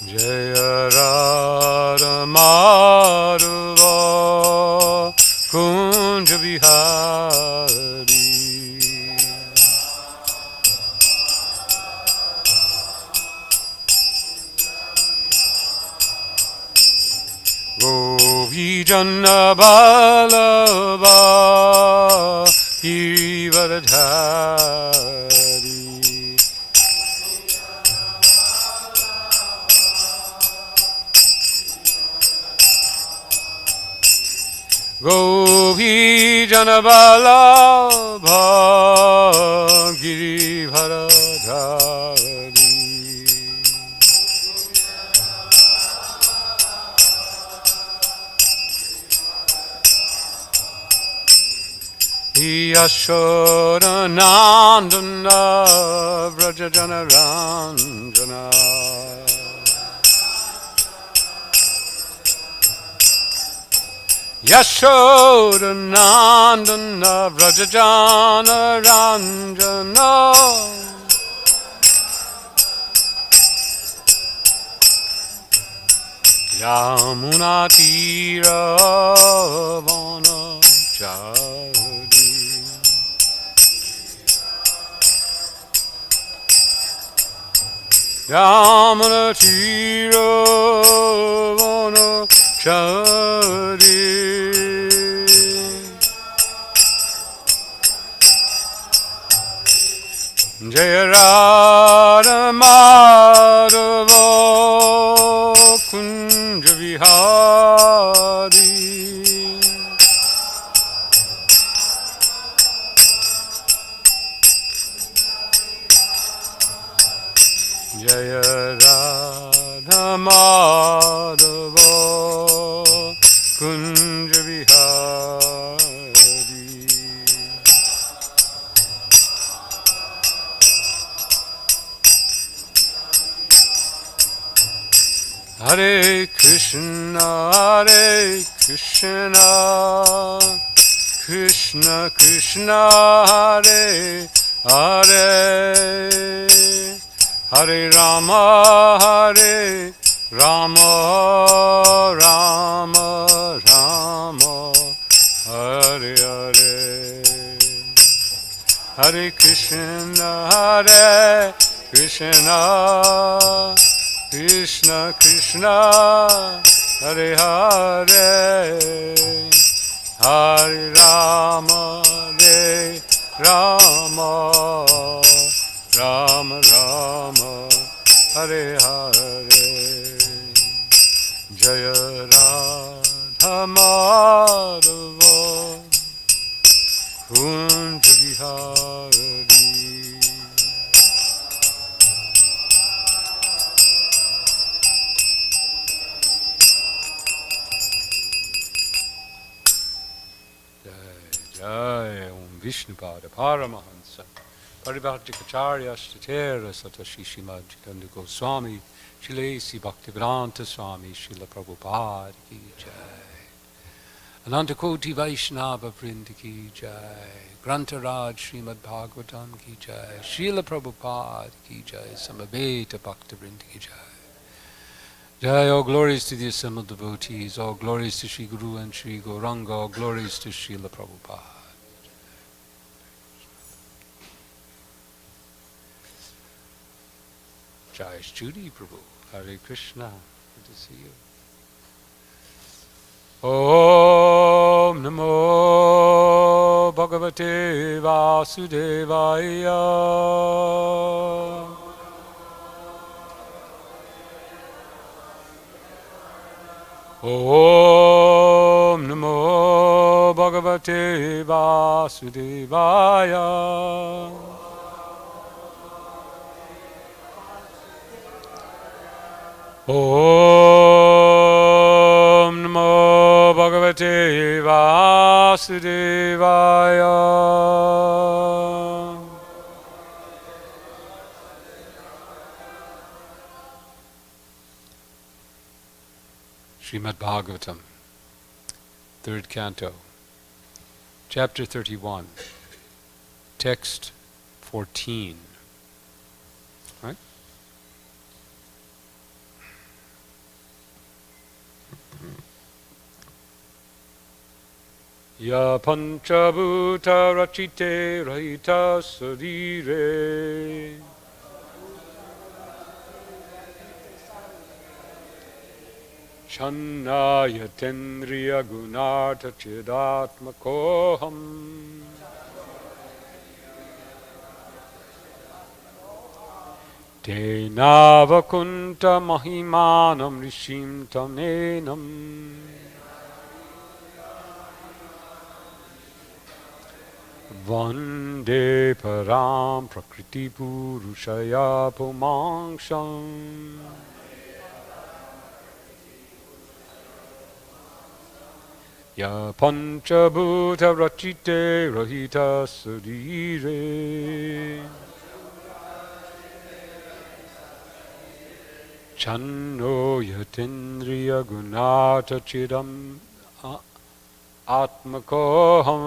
Jaya Radha Madhava Kunja Bihari Govijana Balava Givadhari Govijana Balava Girivardhari Yashoda Nandana Vrajajana Ranjana Yashoda Nandana Vrajajana Ranjana Yamuna Tira Vanachari Yamuna Tira Vanachari Jaya Radha Madhava Kunja Vihari Jaya Radha Madhava Kunja Vihari Hare Krishna Krishna Krishna Hare Hare Hare Rama Rama Rama Hare Hare Hare Krishna Krishna Krishna Hare Hare Hare Rama Rama Rama Hare Hare Jaya Radha Madhava Kunja Vihari Jai Om Vishnupada Paramahansa Paribhaktikacharya Statera Satashi Shrimad Jitendra Goswami Shilesi Bhaktivedanta Swami Srila Prabhupada Ki Jai Anantakoti Vaishnava Vrinda Ki Jai Grantaraj Srimad Bhagavatam Ki Jai Srila Prabhupada Ki Jai Samaveta Bhakta Vrinda Ki Jai Jai, all glories to the assembled devotees, all glories to Sri Guru and Sri Gauranga, all glories to Srila Prabhupada. Jai Judy Prabhu, Hare Krishna, good to see you. Om Namo Bhagavate Vasudevaya Om Namo Bhagavate Vasudevaya Om Namo Bhagavate Vasudevaya Srimad Bhagavatam, 3rd Canto, Chapter 31, Text 14. Right? Ya panchabhuta rachite rahita sarire Channaya tendriya gunartha chidatmakoham Te navakunta mahimanam rishim tamnenam Vande param prakriti purushaya pumangsam Ya panchabhuta rachite rahita sarire Channo yatindriya gunata chidam atmakoham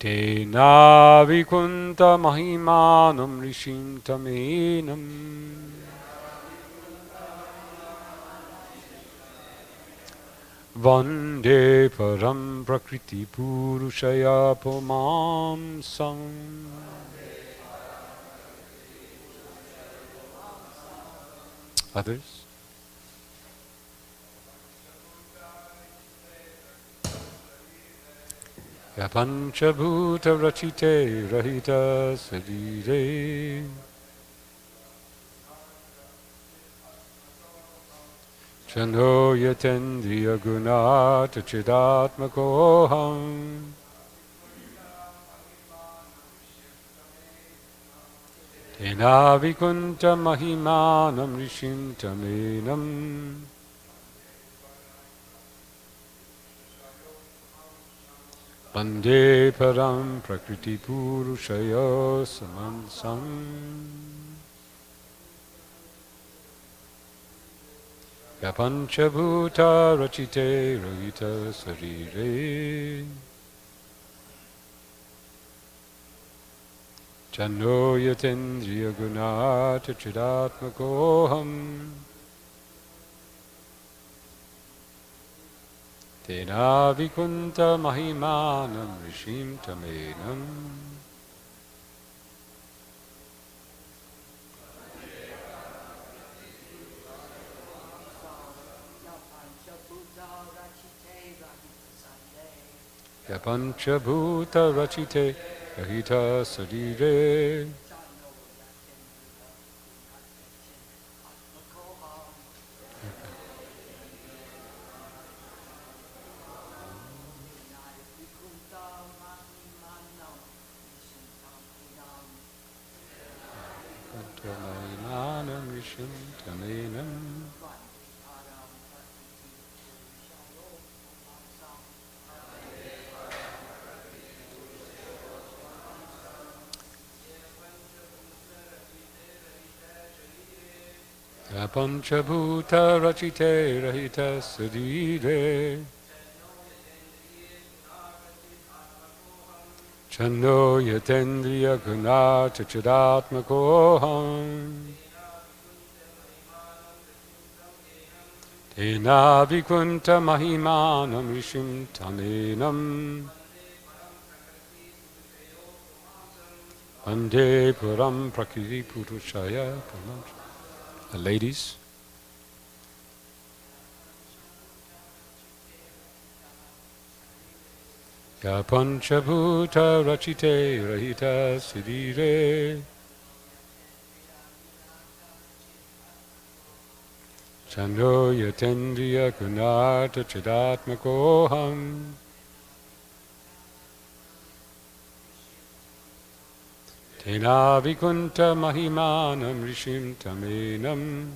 Te navikunta mahimanam rishim tamenam Vande param prakriti purushaya pumamsam Others? Ya panchabhuta rachite rahita sarire Chano yatendriya gunata chidatmakoham Tena vikunta mahimanam rishim tamenam Vande param prakriti purushaya samansam Ya panchabhuta rachite rahita sarire Channo yatendriya gunata chidatmakoham Tena vikunta mahimanam rishim tamenam Ya panchabhuta rachite rahita sarire Mahimanam rishim tamenam Ya panchabhuta rachite rahita sarire Channo yatendriya gunata chidatmakoham Tena vikunta mahimanam rishim tamenam Vande puram prakriti purushaya pramam Ladies, Ya panchabhuta rachite rahita siddhire Chando yatendriya gunata chidatmakoham Tena vikunta mahimanam rishim tamenam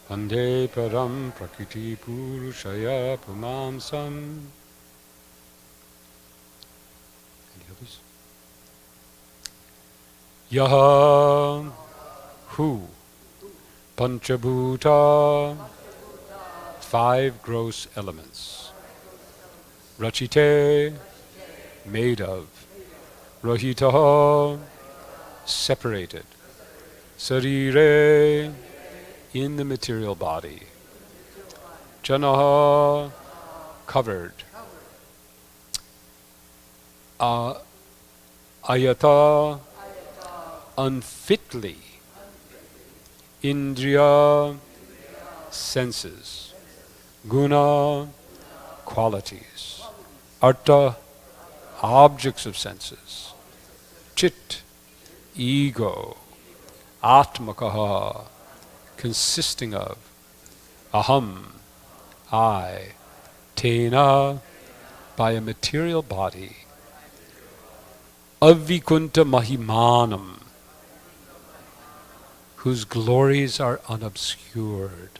Vande param prakriti purushaya pumamsam Any others? Yaha who panchabhuta 5 gross elements Rachite made of Rahitaha separated Sarire, in the material body. Janaha, covered. Ayata, unfitly. Indriya, senses. Guna, qualities. Artha, objects of senses. Chit, ego. Atmakaha, consisting of. Aham, I. Tena, by a material body. Avikunta mahimanam, whose glories are unobscured.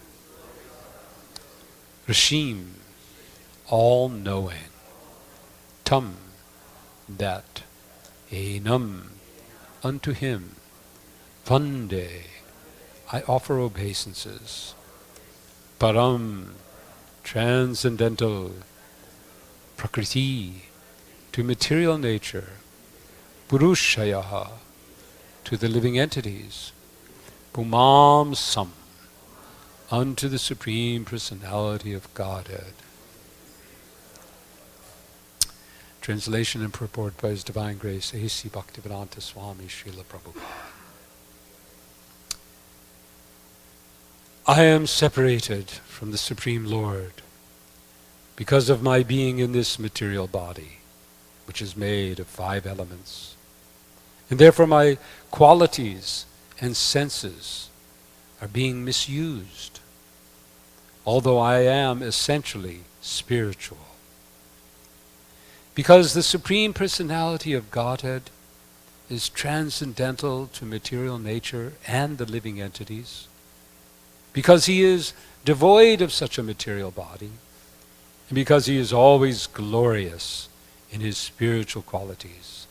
Rishim, all-knowing. Tam, that. Enam, unto him. Vande, I offer obeisances. Param, transcendental. Prakriti, to material nature. Purushayaha, to the living entities. Pumam Sam, unto the Supreme Personality of Godhead. Translation and purport by His Divine Grace, A.C. Bhaktivedanta Swami Srila Prabhupada. I am separated from the Supreme Lord because of my being in this material body, which is made of 5 elements. And therefore my qualities and senses are being misused, although I am essentially spiritual. Because the Supreme Personality of Godhead is transcendental to material nature and the living entities, because He is devoid of such a material body, and because He is always glorious in His spiritual qualities,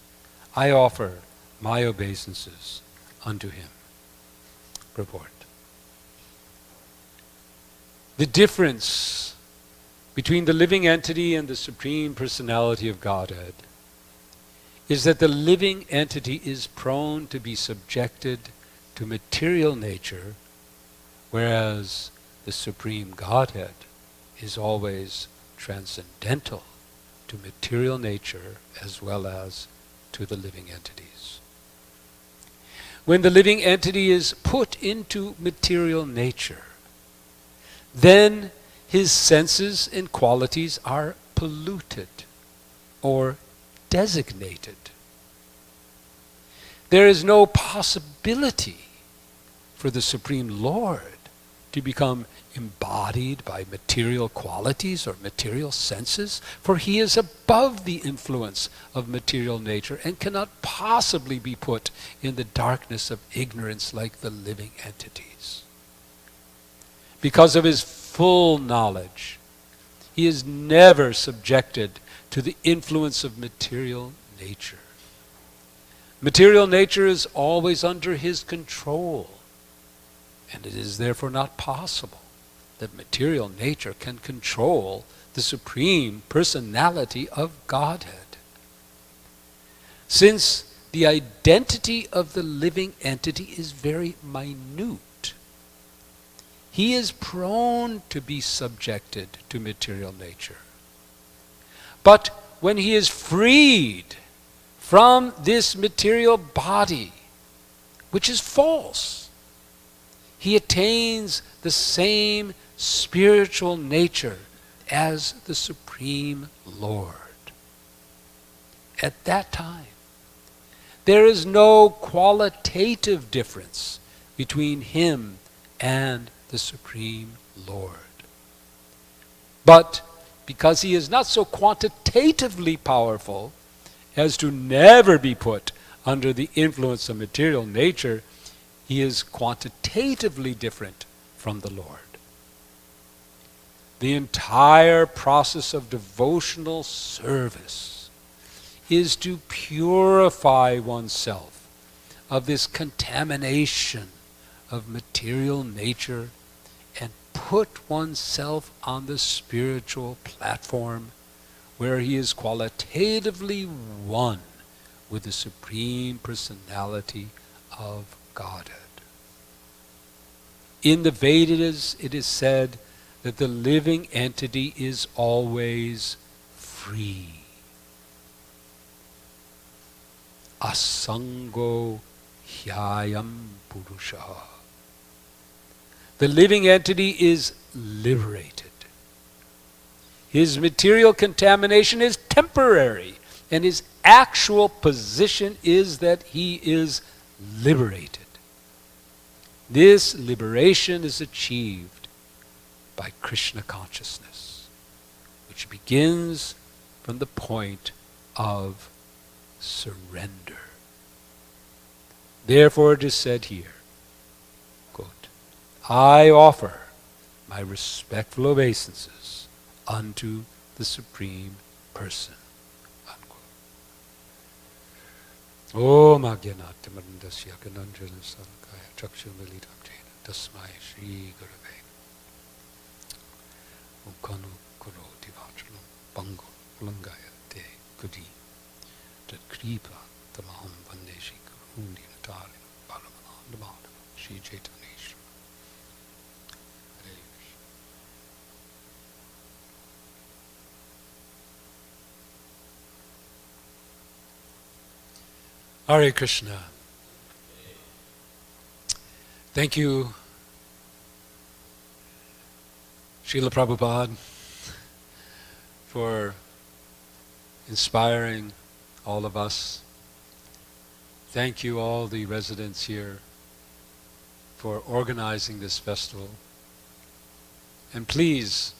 I offer my obeisances unto Him. Purport. The difference between the living entity and the Supreme Personality of Godhead is that the living entity is prone to be subjected to material nature, whereas the Supreme Godhead is always transcendental to material nature as well as to the living entities. When the living entity is put into material nature, then his senses and qualities are polluted or designated. There is no possibility for the Supreme Lord to become embodied by material qualities or material senses, for He is above the influence of material nature and cannot possibly be put in the darkness of ignorance like the living entities. Because of His full knowledge, He is never subjected to the influence of material nature. Material nature is always under His control, and it is therefore not possible that material nature can control the Supreme Personality of Godhead. Since the identity of the living entity is very minute, he is prone to be subjected to material nature. But when he is freed from this material body, which is false, he attains the same spiritual nature as the Supreme Lord. At that time, there is no qualitative difference between him and the Supreme Lord. But because he is not so quantitatively powerful as to never be put under the influence of material nature, he is quantitatively different from the Lord. The entire process of devotional service is to purify oneself of this contamination of material nature and put oneself on the spiritual platform where he is qualitatively one with the Supreme Personality of Godhead. In the Vedas, it is said that the living entity is always free. Asango hyayam purusha. The living entity is liberated. His material contamination is temporary, and his actual position is that he is liberated. This liberation is achieved by Krishna consciousness, which begins from the point of surrender. Therefore it is said here, quote, I offer my respectful obeisances unto the Supreme Person. Om Agyanatimarandasya Gananjana Salakaya Chakshumilitam Jena Tasmai Shri Gurave Ukanu Kuroti Vachalam Bango Langaya Te Kudi Tat Kripa Tamaham Vandeshi Kurundi Natali Paramananda Madhava Shri Chaitanya. Hare Krishna. Thank you, Srila Prabhupada, for inspiring all of us. Thank you, all the residents here, for organizing this festival. And please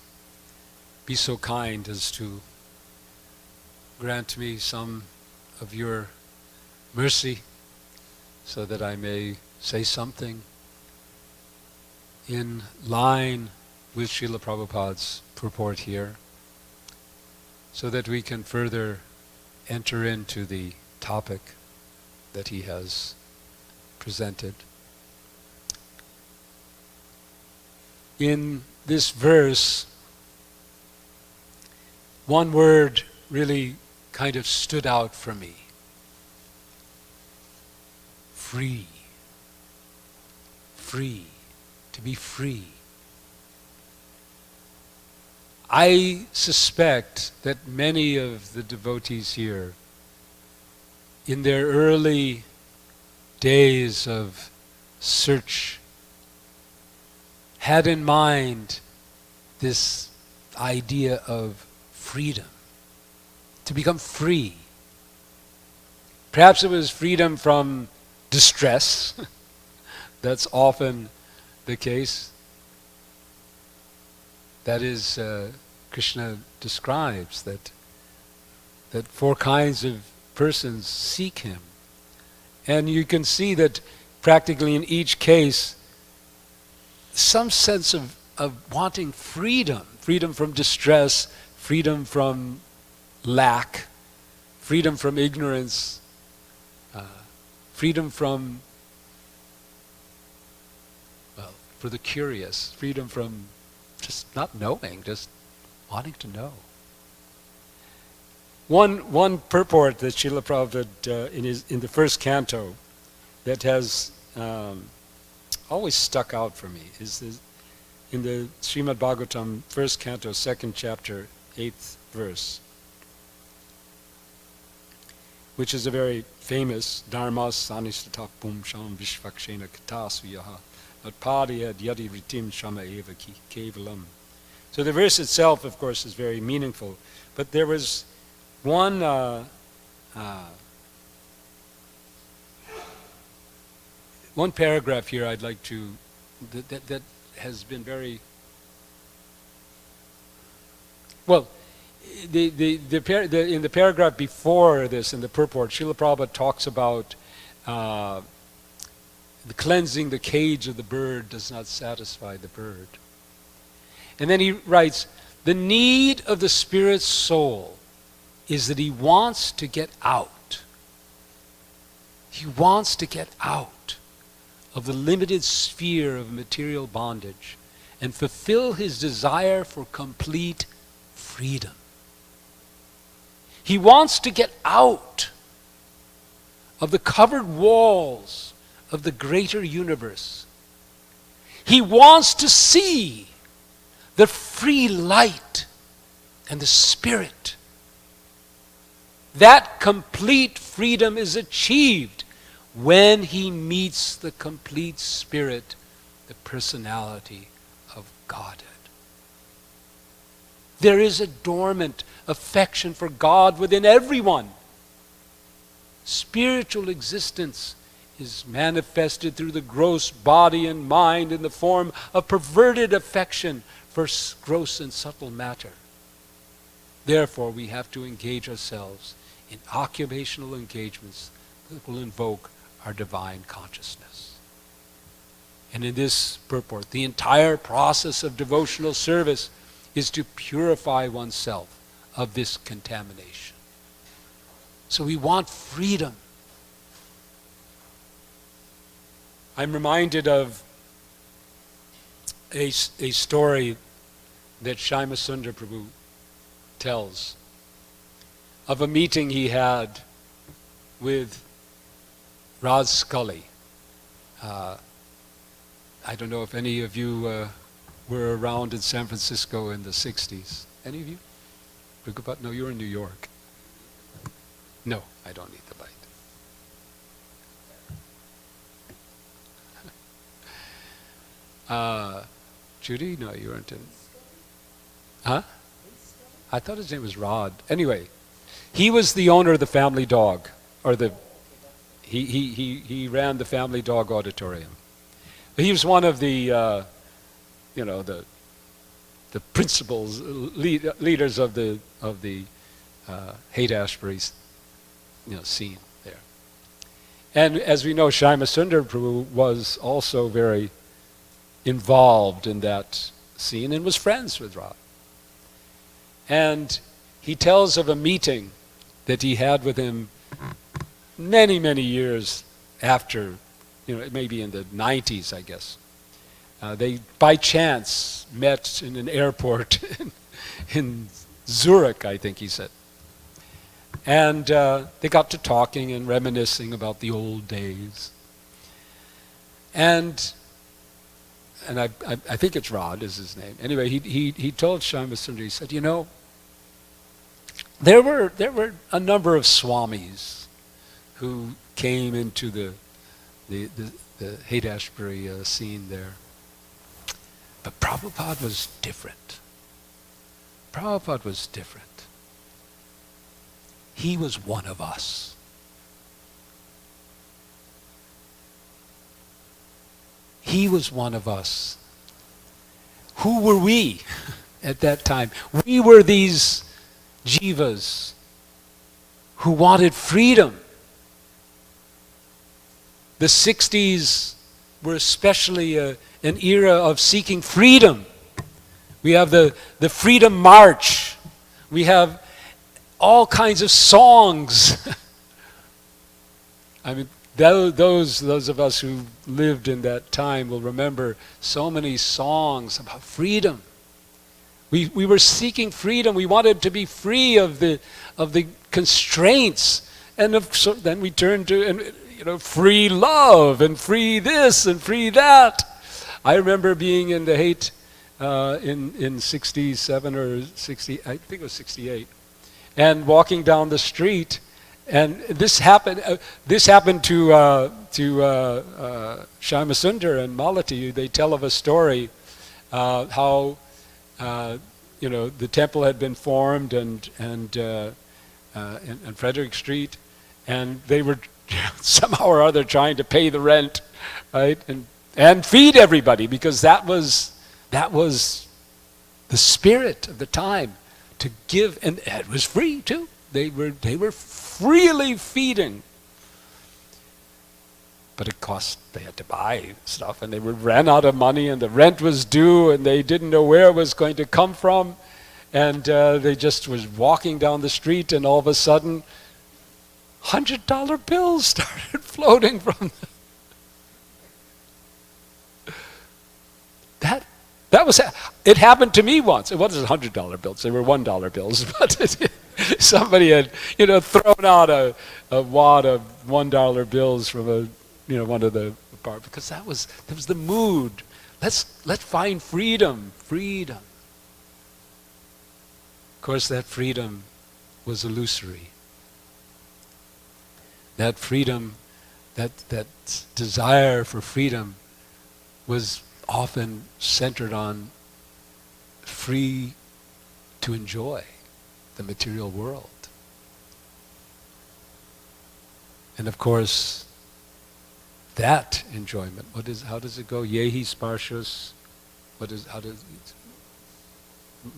be so kind as to grant me some of your mercy so that I may say something in line with Srila Prabhupada's purport here, so that we can further enter into the topic that he has presented. In this verse, one word really kind of stood out for me. Free. Free. To be free. I suspect that many of the devotees here, in their early days of search, had in mind this idea of freedom, to become free. Perhaps it was freedom from distress. That's often the case. That is, Krishna describes that four kinds of persons seek him. And you can see that practically in each case, some sense of wanting freedom. Freedom from distress, freedom from lack, freedom from ignorance, freedom from, well, for the curious, freedom from just not knowing, just wanting to know. One purport that Srila Prabhupada in the first canto that has always stuck out for me is in the Srimad Bhagavatam, first canto, second chapter, 8th verse, which is a very famous dharmas sanistata pumsham vishvakshena katasviyaha atpadiyad yadi ritim shama eva kevalam. So the verse itself, of course, is very meaningful, but there was one one paragraph here I'd like to that has been very well. In the paragraph before this, in the purport, Srila Prabhupada talks about the cleansing the cage of the bird does not satisfy the bird. And then he writes, the need of the spirit's soul is that he wants to get out. He wants to get out of the limited sphere of material bondage and fulfill his desire for complete freedom. He wants to get out of the covered walls of the greater universe. He wants to see the free light and the Spirit. That complete freedom is achieved when he meets the complete Spirit, the personality of Godhead. There is a dormant affection for God within everyone. Spiritual existence is manifested through the gross body and mind in the form of perverted affection for gross and subtle matter. Therefore, we have to engage ourselves in occupational engagements that will invoke our divine consciousness. And in this purport, the entire process of devotional service is to purify oneself of this contamination. So we want freedom. I'm reminded of a story that Shyamasundar Prabhu tells of a meeting he had with Raj Scully. I don't know if any of you were around in San Francisco in the 60s. Any of you? No, you were in New York. No, I don't need the light. Judy? No, you weren't in. Huh? I thought his name was Rod. Anyway, he was the owner of the Family Dog, or he ran the Family Dog Auditorium. He was one of the the principals, leaders of the Haight-Ashbury, scene there. And as we know, Shyamasundar Prabhu was also very involved in that scene and was friends with Rod. And he tells of a meeting that he had with him many, many years after, maybe in the 90s, I guess. They, by chance, met in an airport in Zurich, I think he said. And they got to talking and reminiscing about the old days. And I think it's Rod is his name. Anyway, he told Shyamasundar, he said, there were a number of swamis who came into the Haight-Ashbury scene there. But Prabhupada was different. Prabhupada was different. He was one of us. He was one of us. Who were we at that time? We were these jivas who wanted freedom. The 60s were especially an era of seeking freedom. We have the Freedom March. We have all kinds of songs. I mean, those of us who lived in that time will remember so many songs about freedom. We were seeking freedom. We wanted to be free of the constraints, and so then we turned to free love and free this and free that. I remember being in the Haight in 67 or 60, I think it was 68, and walking down the street, and this happened to Shyamasundar and Malati. They tell of a story how the temple had been formed and Frederick Street, and they were somehow or other trying to pay the rent, right, and feed everybody, because that was the spirit of the time, to give, and it was free too. They were freely feeding, but it cost. They had to buy stuff, and they ran out of money, and the rent was due, and they didn't know where it was going to come from, and they just was walking down the street, and all of a sudden, $100 bills started floating from them. It happened to me once. It wasn't $100 bills; they were $1 bills. But somebody had, thrown out a wad of $1 bills from one of the apartments, because that was the mood. let's find freedom. Freedom. Of course, that freedom was illusory. That freedom, that desire for freedom was often centered on free to enjoy the material world. And of course, that enjoyment, how does it go? Yehi sparshus,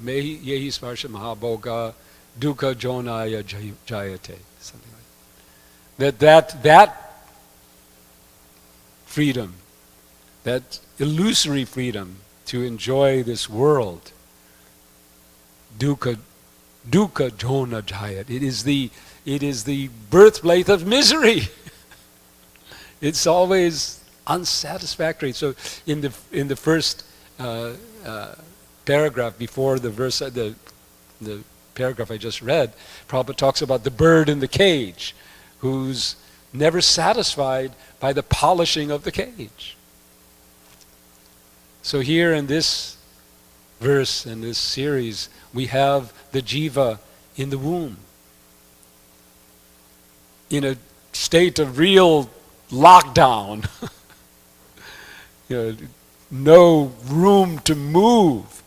Yehi sparsha mahabhoga, dukkha jonaya jayate, something like that. That freedom, that illusory freedom to enjoy this world, dukkha jona jayat. It is the birthplace of misery. It's always unsatisfactory. So in the first paragraph before the verse, the paragraph I just read, Prabhupada talks about the bird in the cage, who's never satisfied by the polishing of the cage. So here in this verse, in this series, we have the jiva in the womb, in a state of real lockdown. No room to move,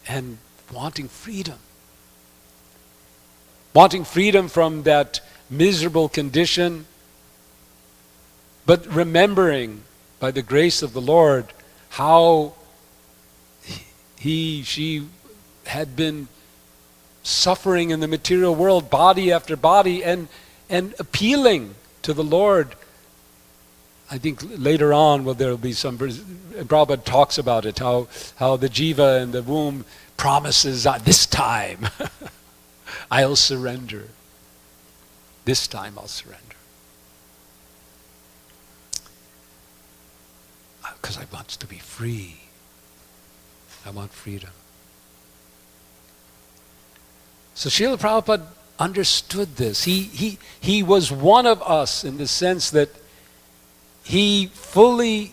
and wanting freedom. Wanting freedom from that miserable condition, but remembering by the grace of the Lord how she had been suffering in the material world, body after body, and appealing to the Lord. I think later on, there will be some, Prabhupada talks about it, how the jiva in the womb promises, this time I'll surrender. This time I'll surrender. Because I want to be free. I want freedom. So Srila Prabhupada understood this. He was one of us in the sense that he fully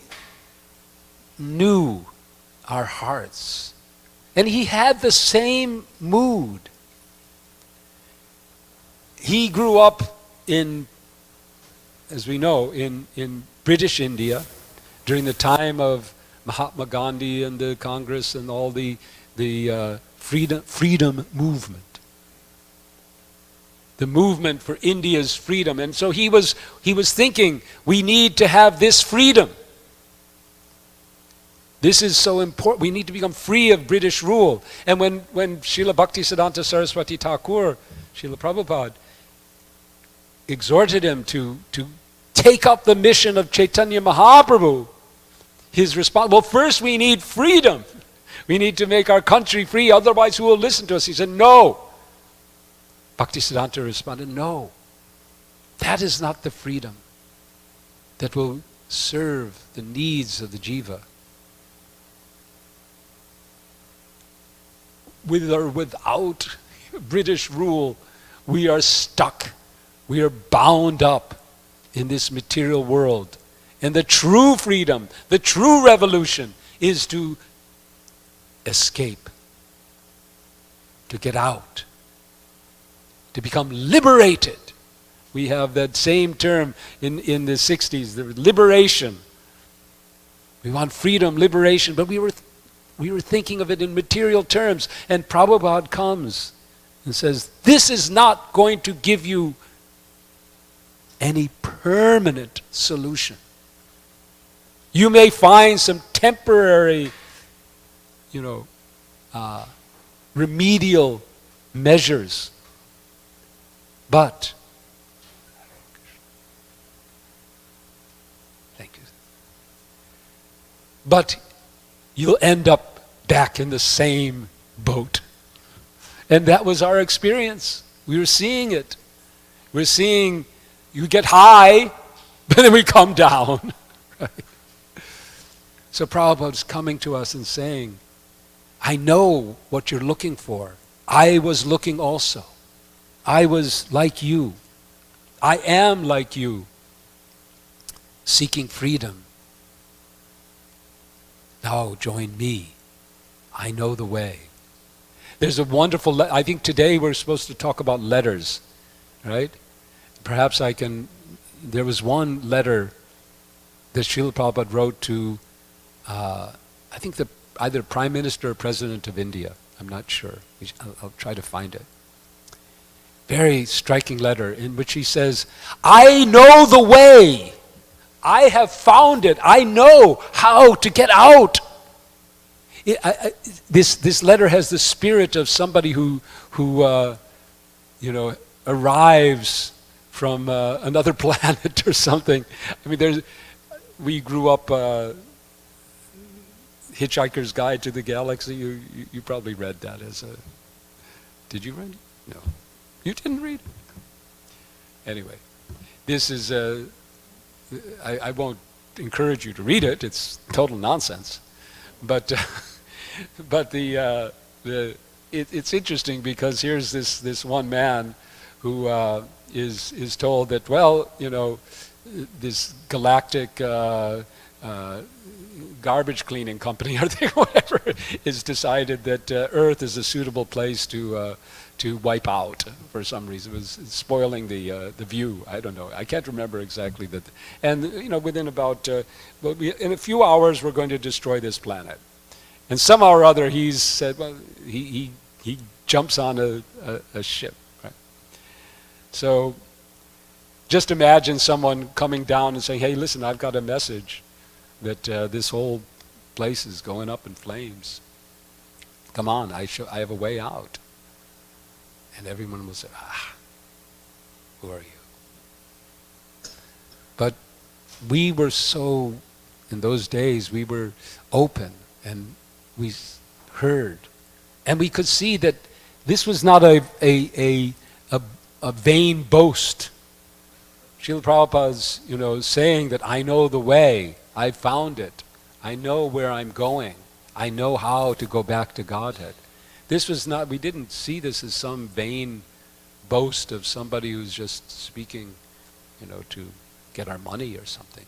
knew our hearts. And he had the same mood. He grew up in, as we know, in British India during the time of Mahatma Gandhi and the Congress and all the freedom movement. The movement for India's freedom. And so he was thinking, we need to have this freedom. This is so important. We need to become free of British rule. And when Srila Bhaktisiddhanta Saraswati Thakur, Srila Prabhupada, exhorted him to take up the mission of Chaitanya Mahaprabhu, his response, well, first we need freedom. We need to make our country free, otherwise who will listen to us? He said, no. Bhaktisiddhanta responded, no. That is not the freedom that will serve the needs of the jiva. With or without British rule, we are stuck. We are bound up in this material world. And the true freedom, the true revolution is to escape, to get out, to become liberated. We have that same term in the 60s, the liberation. We want freedom, liberation, but we were thinking of it in material terms. And Prabhupada comes and says, this is not going to give you any permanent solution. You may find some temporary, remedial measures, but thank you. But you'll end up back in the same boat. And that was our experience. We were seeing it. We're seeing you get high, but then we come down. Right? So Prabhupada's coming to us and saying, I know what you're looking for. I was looking also. I was like you. I am like you, seeking freedom. Now join me. I know the way. There's a wonderful, I think today we're supposed to talk about letters, right? Perhaps there was one letter that Srila Prabhupada wrote to, I think either Prime Minister or President of India. I'm not sure. I'll try to find it. Very striking letter in which he says, I know the way. I have found it. I know how to get out. This letter has the spirit of somebody who arrives from another planet or something. I mean, we grew up Hitchhiker's Guide to the Galaxy. You probably read that as a. Did you read it? No, you didn't read it. Anyway, this is I won't encourage you to read it. It's total nonsense. But it's interesting because here's this one man who is told that, well, this galactic garbage cleaning company or whatever is decided that Earth is a suitable place to wipe out for some reason. It was spoiling the view. I don't know. I can't remember exactly that. And within about in a few hours we're going to destroy this planet. And somehow or other he's said, well, he jumps on a ship. Right? So just imagine someone coming down and saying, hey, listen, I've got a message that this whole place is going up in flames. Come on, I have a way out. And everyone will say, who are you? But we were so, in those days, we were open and we heard. And we could see that this was not a vain boast. Srila Prabhupada's, saying that I know the way, I found it, I know where I'm going, I know how to go back to Godhead. This was not, we didn't see this as some vain boast of somebody who's just speaking, to get our money or something.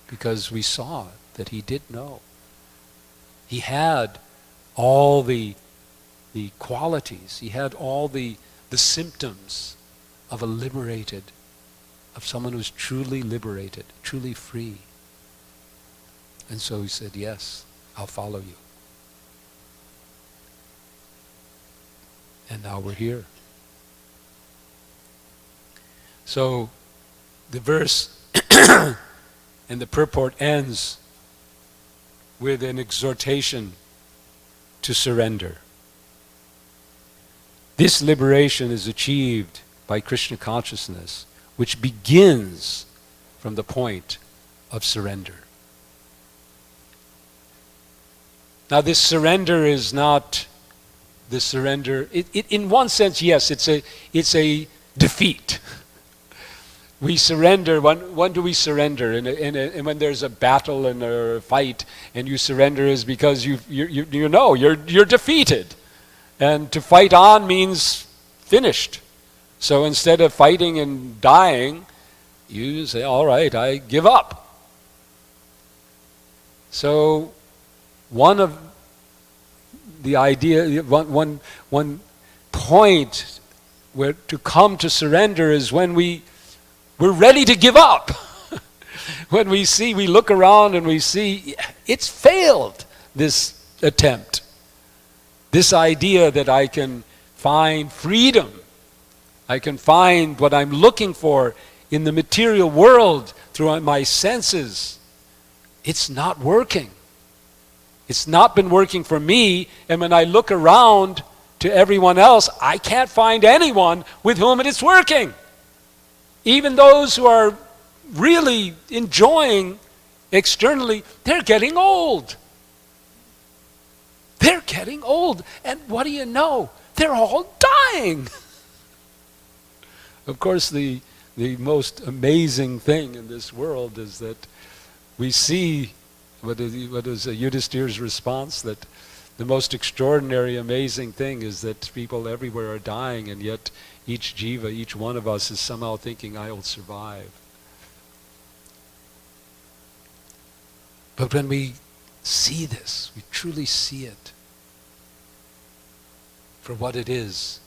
Because we saw that he did know. He had all the qualities, he had all the symptoms of of someone who's truly liberated, truly free. And so he said, yes, I'll follow you. And now we're here. So the verse and the purport ends with an exhortation to surrender. This liberation is achieved by Krishna consciousness, which begins from the point of surrender. Now this surrender is not the surrender. In one sense, yes, it's a defeat. We surrender. When do we surrender? And when there's a battle and a fight, and you surrender is because you're defeated, and to fight on means finished. So instead of fighting and dying, you say, "All right, I give up." So one of the idea, one point where to come to surrender is when we're ready to give up. When we look around and we see it's failed, this attempt. This idea that I can find freedom, I can find what I'm looking for in the material world through my senses. It's not working. It's not been working for me, and when I look around to everyone else, I can't find anyone with whom it is working. Even those who are really enjoying externally, they're getting old. They're getting old. And what do you know? They're all dying. Of course, the most amazing thing in this world is that we see, what is Yudhishthira's response? That the most extraordinary, amazing thing is that people everywhere are dying, and yet each jiva, each one of us is somehow thinking, I will survive. But when we see this, we truly see it for what it is.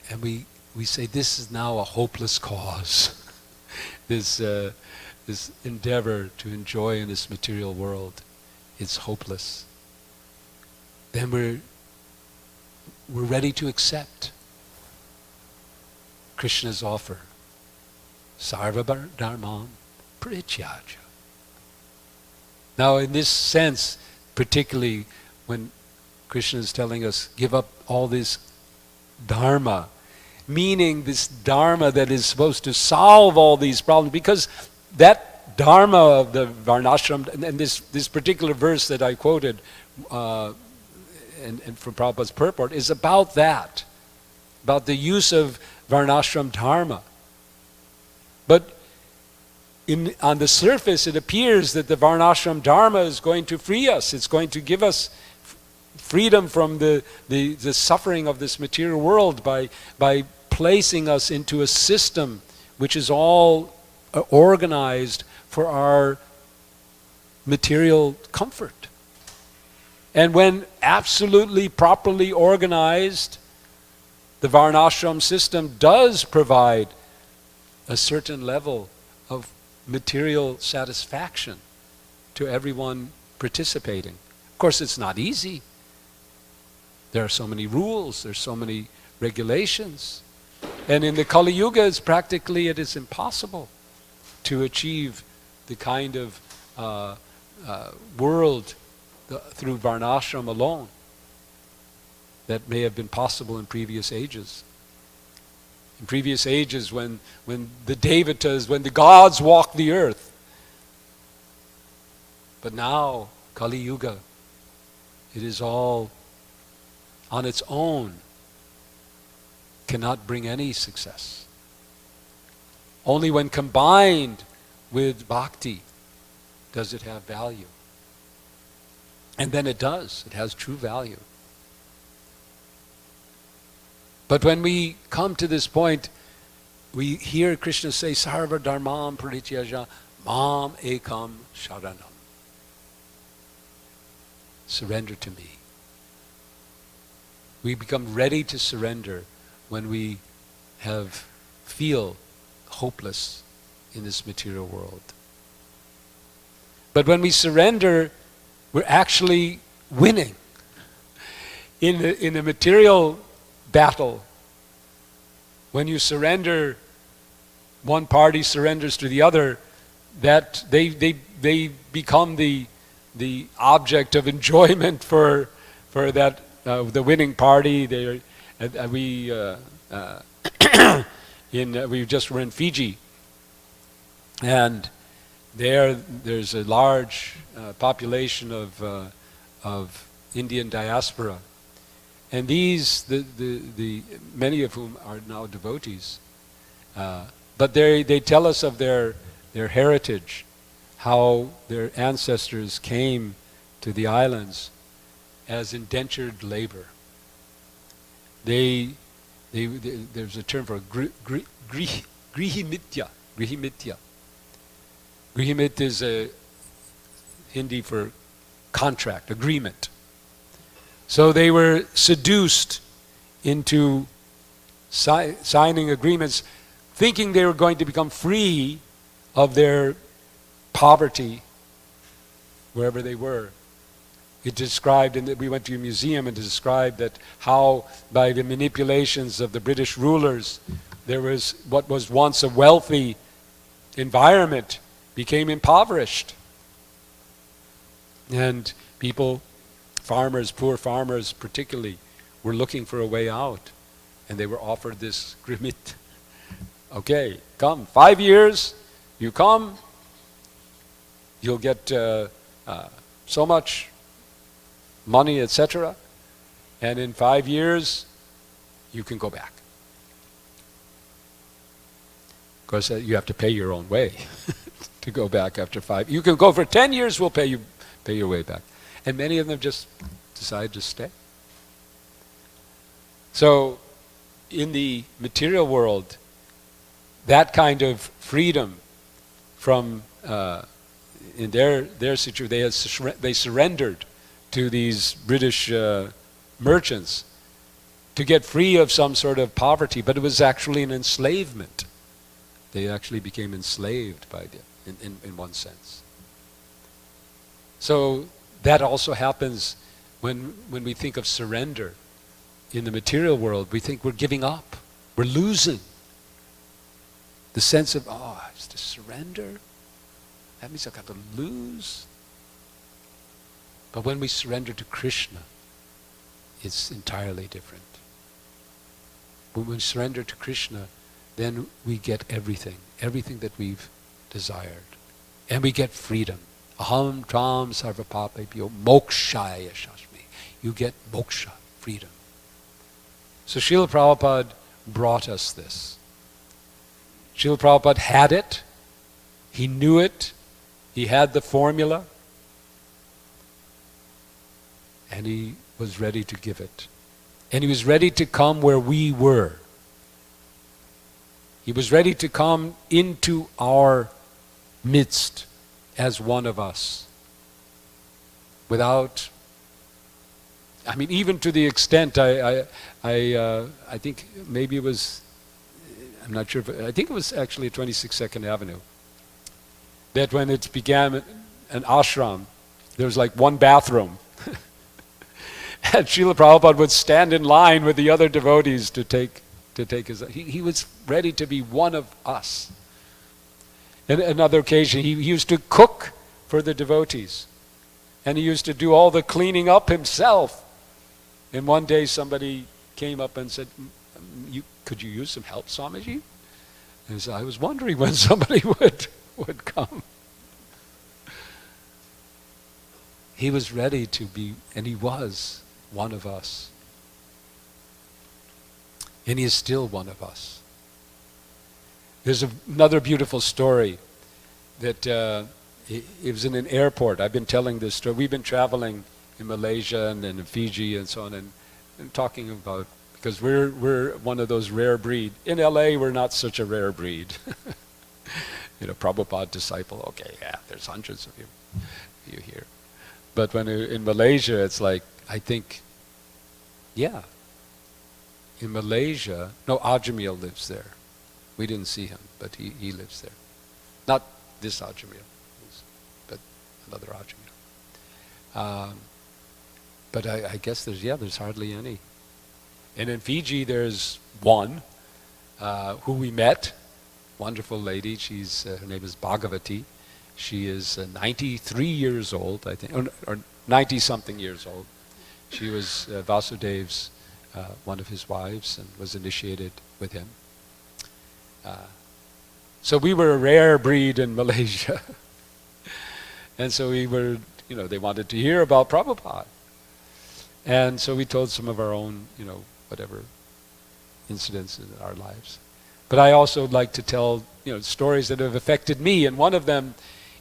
And we say, this is now a hopeless cause. This endeavor to enjoy in this material world, it's hopeless. Then we're ready to accept Krishna's offer. Sarva dharmam parityaja. Now in this sense, particularly when Krishna is telling us, give up all this dharma, meaning this dharma that is supposed to solve all these problems, because that dharma of the varnashram, and this particular verse that I quoted and from Prabhupada's purport, is about that, about the use of varnashram dharma. But on the surface, it appears that the varnashram dharma is going to free us. It's going to give us freedom from the suffering of this material world by placing us into a system which is all organized for our material comfort. And when absolutely properly organized, the varnashram system does provide a certain level of material satisfaction to everyone participating. Of course, it's not easy. There are so many rules, there's so many regulations. And in the Kali Yuga, it is impossible to achieve the kind of world through varnashram alone that may have been possible in previous ages. In previous ages, when the Devatas, when the gods walked the earth. But now, Kali Yuga, it is all on its own, cannot bring any success. Only when combined with bhakti does it have value. And then it does. It has true value. But when we come to this point, we hear Krishna say, Sarva dharmam parityaja mam ekam sharanam. Surrender to me. We become ready to surrender when we feel hopeless in this material world. But when we surrender, we're actually winning. In the material battle, when you surrender, one party surrenders to the other, that they become the object of enjoyment for that the winning party. We just were in Fiji, and there's a large population of Indian diaspora, and the many of whom are now devotees, but they tell us of their heritage, how their ancestors came to the islands as indentured labor. There's a term for grihimitya. Grihimit is a Hindi for contract, agreement. So they were seduced into signing agreements, thinking they were going to become free of their poverty wherever they were. It described, and we went to a museum and described that how by the manipulations of the British rulers, there was what was once a wealthy environment became impoverished. And people, farmers, poor farmers particularly, were looking for a way out. And they were offered this grimit. Okay, come, 5 years, you come, you'll get so much money, etc. And in 5 years, you can go back. Of course, you have to pay your own way to go back after 5. You can go for 10 years, we'll pay your way back. And many of them just decide to stay. So, in the material world, that kind of freedom from in their situation, they surrendered to these British merchants to get free of some sort of poverty, but it was actually an enslavement. They actually became enslaved by them, in one sense. So that also happens when we think of surrender in the material world. We think we're giving up, we're losing. The sense of, oh, it's to surrender? That means I've got to lose? But when we surrender to Krishna, it's entirely different. When we surrender to Krishna, then we get everything that we've desired. And we get freedom. Aham tvam sarva papebhyo mokshaya shashmi. You get moksha, freedom. So Srila Prabhupada brought us this. Srila Prabhupada had it. He knew it. He had the formula. And he was ready to give it. And he was ready to come where we were. He was ready to come into our midst as one of us. Without, I mean, even to the extent, I think maybe it was, I'm not sure, I think it was actually 26 Second Avenue, that when it began an ashram, there was like one bathroom. And Srila Prabhupada would stand in line with the other devotees to take his, he was ready to be one of us. And another occasion, he used to cook for the devotees. And he used to do all the cleaning up himself. And one day somebody came up and said, could you use some help, Swamiji? And he said, I was wondering when somebody would come. He was ready to be, and he was one of us. And he is still one of us. There's another beautiful story that it was in an airport. I've been telling this story. We've been traveling in Malaysia and then in Fiji and so on, and talking about, because we're one of those rare breed. In LA, we're not such a rare breed. You know, Prabhupada disciple, okay, yeah, there's hundreds of you here. But when in Malaysia, it's like, I think, yeah. In Malaysia, no, Ajamil lives there. We didn't see him, but he lives there. Not this Ajamil, but another Ajamil. But I guess there's hardly any. And in Fiji, there's one who we met, wonderful lady. Her name is Bhagavati. She is 93 years old, I think, or 90-something years old. She was Vasudev's, one of his wives, and was initiated with him. So we were a rare breed in Malaysia. And so we were, they wanted to hear about Prabhupada. And so we told some of our own, whatever incidents in our lives. But I also like to tell, stories that have affected me. And one of them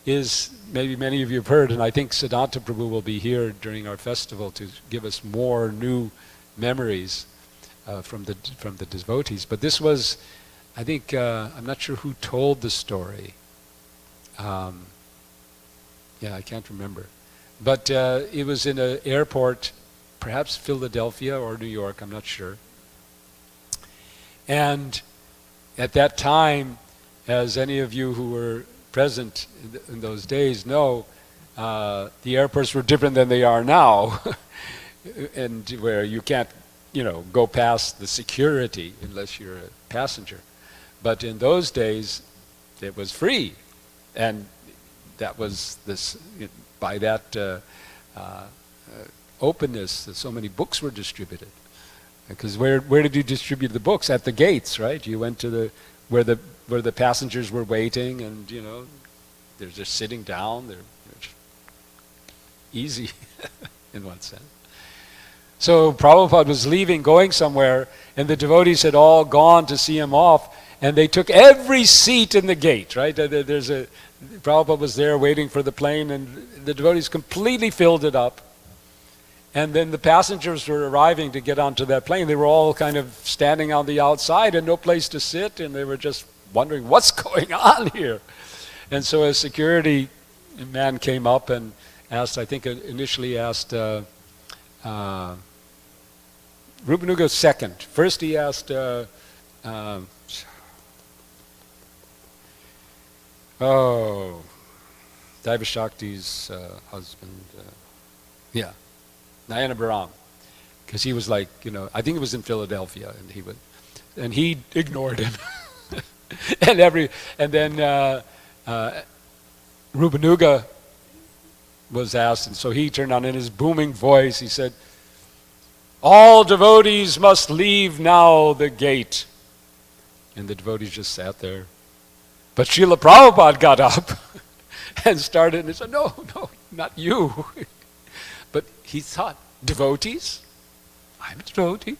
is, maybe many of you have heard, and I think Siddhanta Prabhu will be here during our festival to give us more new memories from the devotees. But this was, I think, I'm not sure who told the story. Yeah, I can't remember. But it was in an airport, perhaps Philadelphia or New York, I'm not sure. And at that time, as any of you who were present in those days know, the airports were different than they are now. And where you can't, go past the security unless you're a passenger. But in those days, it was free. And that was this, by that openness, that so many books were distributed. Because where did you distribute the books? At the gates, right? You went to where the passengers were waiting, and they're just sitting down. They're easy in one sense. So Prabhupada was leaving, going somewhere, and the devotees had all gone to see him off, and they took every seat in the gate, right? Prabhupada was there waiting for the plane, and the devotees completely filled it up. And then the passengers were arriving to get onto that plane. They were all kind of standing on the outside and no place to sit, and they were just wondering what's going on here. And so as security, a man came up and asked, I think initially asked Rupanuga second. First he asked Daiva Shakti's husband, Nayana Baram, because he was like, I think it was in Philadelphia, and he ignored him, and then Rupanuga was asked, and so he turned on in his booming voice. He said, "All devotees must leave now the gate," and the devotees just sat there. But Srila Prabhupada got up and started and said, "No, not you." But he thought, devotees? I'm a devotee.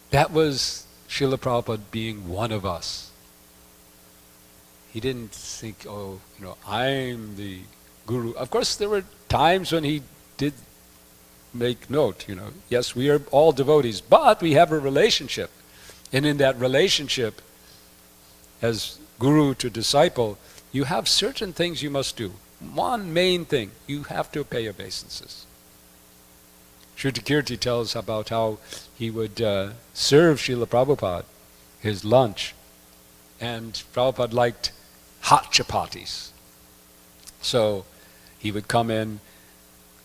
That was Srila Prabhupada being one of us. He didn't think, I'm the guru. Of course, there were times when he did make note, yes, we are all devotees, but we have a relationship. And in that relationship, as guru to disciple, you have certain things you must do. One main thing, you have to pay obeisances. Shrutakirti tells about how he would serve Srila Prabhupada his lunch, and Prabhupada liked hot chapatis. So he would come in,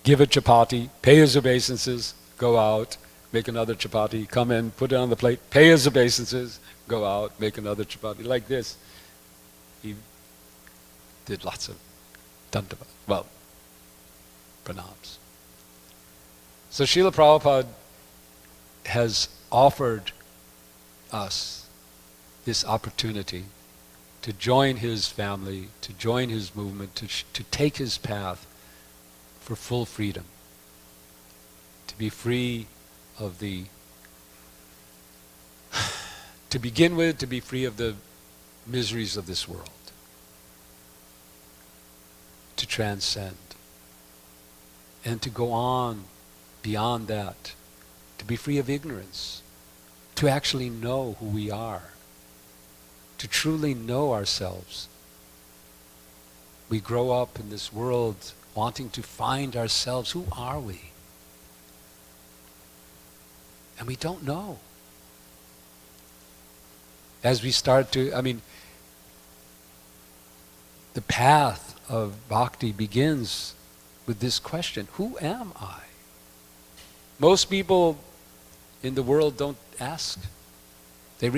give a chapati, pay his obeisances, go out, make another chapati, come in, put it on the plate, pay his obeisances, go out, make another chapati, like this. He did lots of pranams. So Srila Prabhupada has offered us this opportunity to join his family, to join his movement, to take his path for full freedom, to be free of to begin with, to be free of the miseries of this world, to transcend, and to go on beyond that, to be free of ignorance, to actually know who we are, to truly know ourselves. We grow up in this world wanting to find ourselves. Who are we? And we don't know. As we start to, the path of bhakti begins with this question: who am I? Most people in the world don't ask. They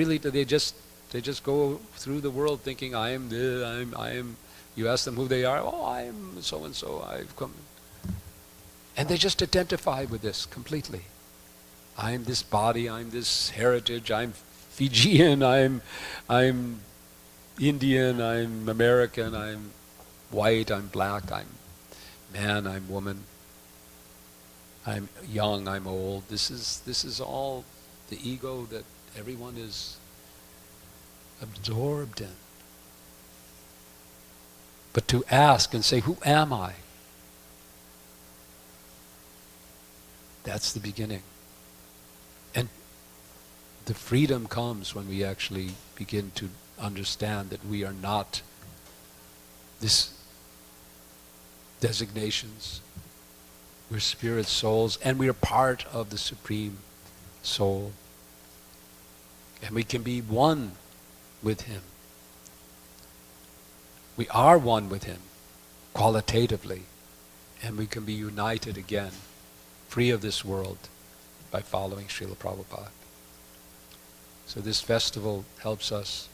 just go through the world thinking, I am. You ask them who they are. Oh, I am so and so. I've come, and they just identify with this completely. I am this body. I'm this heritage. I'm Fijian. I'm Indian. I'm American. I'm white. I'm black. I'm man. I'm woman. I'm young. I'm old. This is all the ego that everyone is absorbed in. But to ask and say, who am I? That's the beginning. And the freedom comes when we actually begin to understand that we are not this designations. We're spirit souls, and we are part of the Supreme Soul. And we can be one with Him. We are one with Him, qualitatively, and we can be united again, free of this world, by following Srila Prabhupada. So this festival helps us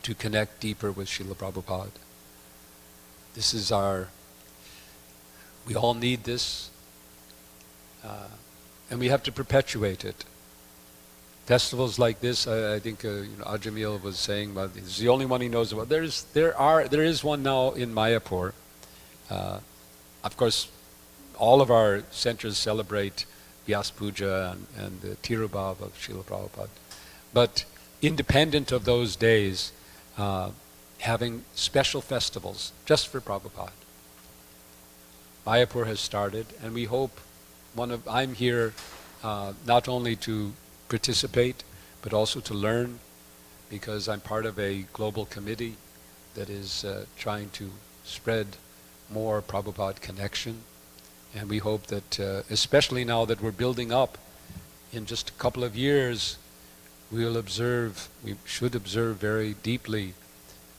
to connect deeper with Srila Prabhupada. This is we all need this, and we have to perpetuate it. Festivals like this, I think Ajamil was saying about this. It's the only one he knows about. There is one now in Mayapur. Of course, all of our centers celebrate Vyas Puja and the Tirubhav of Srila Prabhupada. But independent of those days, having special festivals just for Prabhupada. Mayapur has started, and we hope I'm here not only to participate, but also to learn, because I'm part of a global committee that is trying to spread more Prabhupada connection. And we hope that, especially now that we're building up, in just a couple of years, we should observe very deeply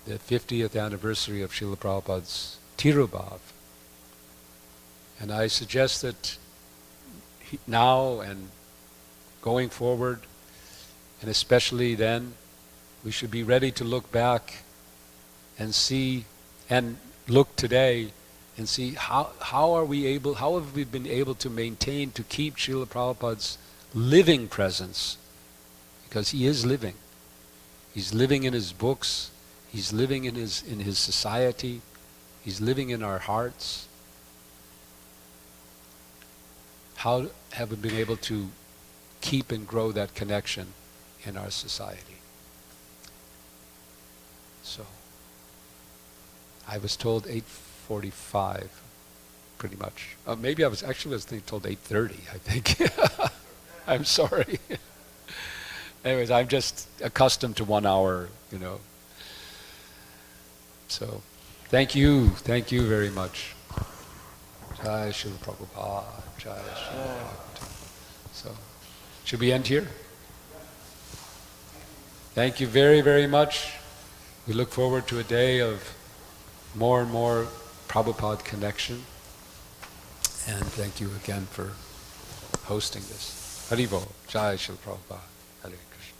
the 50th anniversary of Srila Prabhupada's Tirubhav. And I suggest that now and going forward, and especially then, we should be ready to look back and see, and look today and see how have we been able to maintain, to keep Srila Prabhupada's living presence, because he is living. He's living in his books, he's living in his society, he's living in our hearts. How have we been able to keep and grow that connection in our society? So, I was told 8:45, pretty much. Maybe I was told 8:30, I think. I'm sorry. Anyways, I'm just accustomed to 1 hour, So, thank you very much. Jai Srila Prabhupada, Jai Srila Prabhupada. So, should we end here? Thank you very, very much. We look forward to a day of more and more Prabhupada connection. And thank you again for hosting this. Haribo, Jai Srila Prabhupada, Hare Krishna.